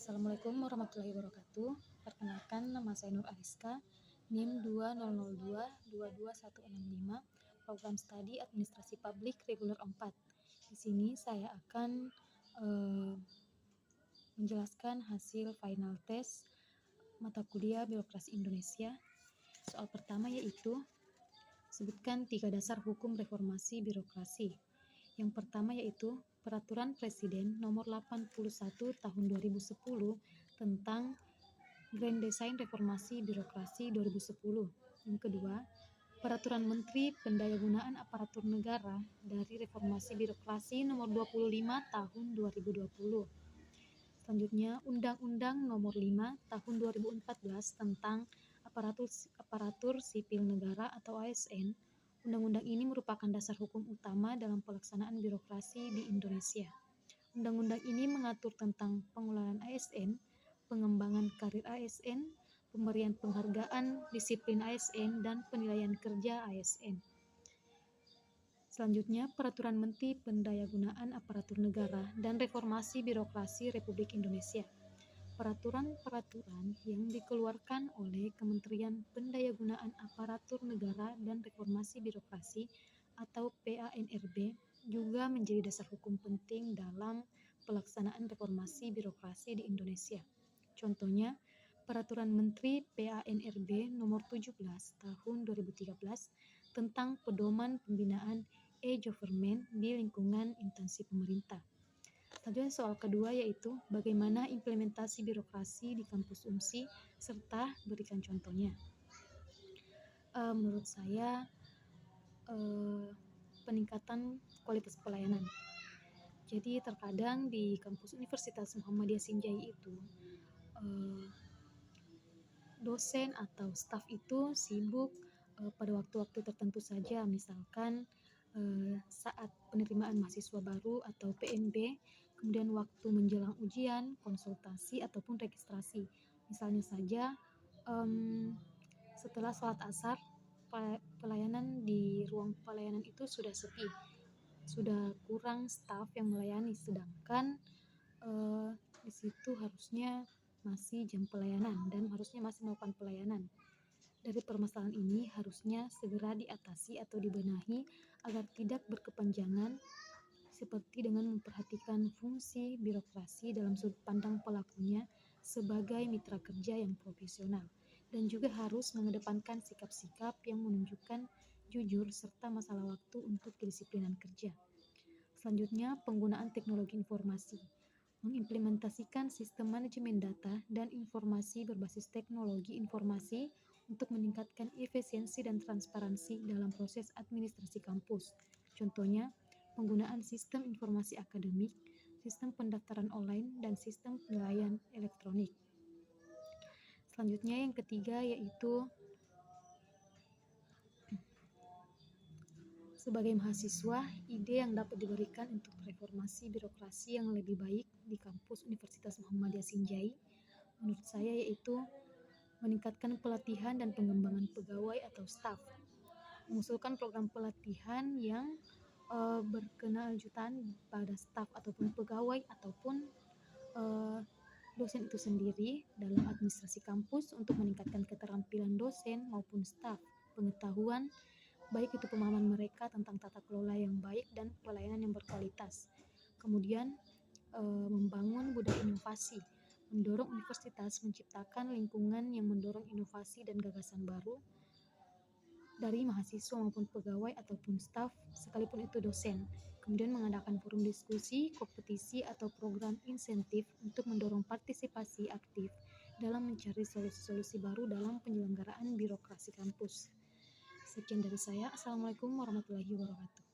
Assalamualaikum warahmatullahi wabarakatuh. Perkenalkan, nama saya Nur Ariska, NIM 2002-22165, Program Studi Administrasi Publik Reguler 4. Di sini saya akan menjelaskan hasil final test mata kuliah Birokrasi Indonesia. Soal pertama yaitu, sebutkan 3 dasar hukum reformasi birokrasi. Yang pertama yaitu Peraturan Presiden Nomor 81 Tahun 2010 tentang Grand Design Reformasi Birokrasi 2010. Yang kedua, Peraturan Menteri Pendayagunaan Aparatur Negara dari Reformasi Birokrasi Nomor 25 Tahun 2020. Selanjutnya, Undang-Undang Nomor 5 Tahun 2014 tentang Aparatur Sipil Negara atau ASN. Undang-undang ini merupakan dasar hukum utama dalam pelaksanaan birokrasi di Indonesia. Undang-undang ini mengatur tentang pengelolaan ASN, pengembangan karir ASN, pemberian penghargaan, disiplin ASN, dan penilaian kerja ASN. Selanjutnya, Peraturan Menteri Pendayagunaan Aparatur Negara dan Reformasi Birokrasi Republik Indonesia. Peraturan-peraturan yang dikeluarkan oleh Kementerian Pendayagunaan Aparatur Negara dan Reformasi Birokrasi atau PANRB juga menjadi dasar hukum penting dalam pelaksanaan reformasi birokrasi di Indonesia. Contohnya, Peraturan Menteri PANRB Nomor 17 Tahun 2013 tentang pedoman pembinaan e-government di lingkungan instansi pemerintah. Selanjutnya soal kedua yaitu bagaimana implementasi birokrasi di kampus UMSI serta berikan contohnya. Menurut saya peningkatan kualitas pelayanan. Jadi terkadang di kampus Universitas Muhammadiyah Sinjai itu dosen atau staf itu sibuk pada waktu-waktu tertentu saja, misalkan saat penerimaan mahasiswa baru atau PNB, kemudian waktu menjelang ujian, konsultasi ataupun registrasi. Misalnya saja setelah sholat asar, pelayanan di ruang pelayanan itu sudah sepi, sudah kurang staf yang melayani, sedangkan di situ harusnya masih jam pelayanan dan harusnya masih melakukan pelayanan. Dari permasalahan ini harusnya segera diatasi atau dibenahi agar tidak berkepanjangan, seperti dengan memperhatikan fungsi birokrasi dalam sudut pandang pelakunya sebagai mitra kerja yang profesional, dan juga harus mengedepankan sikap-sikap yang menunjukkan jujur serta masalah waktu untuk kedisiplinan kerja. Selanjutnya, penggunaan teknologi informasi. Mengimplementasikan sistem manajemen data dan informasi berbasis teknologi informasi untuk meningkatkan efisiensi dan transparansi dalam proses administrasi kampus. Contohnya, penggunaan sistem informasi akademik, sistem pendaftaran online, dan sistem penilaian elektronik. Selanjutnya yang ketiga yaitu sebagai mahasiswa, ide yang dapat diberikan untuk reformasi birokrasi yang lebih baik di kampus Universitas Muhammadiyah Sinjai menurut saya yaitu meningkatkan pelatihan dan pengembangan pegawai atau staf, mengusulkan program pelatihan yang berkelanjutan pada staf ataupun pegawai ataupun dosen itu sendiri dalam administrasi kampus untuk meningkatkan keterampilan dosen maupun staf, pengetahuan baik itu pemahaman mereka tentang tata kelola yang baik dan pelayanan yang berkualitas. Kemudian membangun budaya inovasi, mendorong universitas menciptakan lingkungan yang mendorong inovasi dan gagasan baru dari mahasiswa maupun pegawai ataupun staf, sekalipun itu dosen. Kemudian mengadakan forum diskusi, kompetisi, atau program insentif untuk mendorong partisipasi aktif dalam mencari solusi-solusi baru dalam penyelenggaraan birokrasi kampus. Sekian dari saya. Assalamualaikum warahmatullahi wabarakatuh.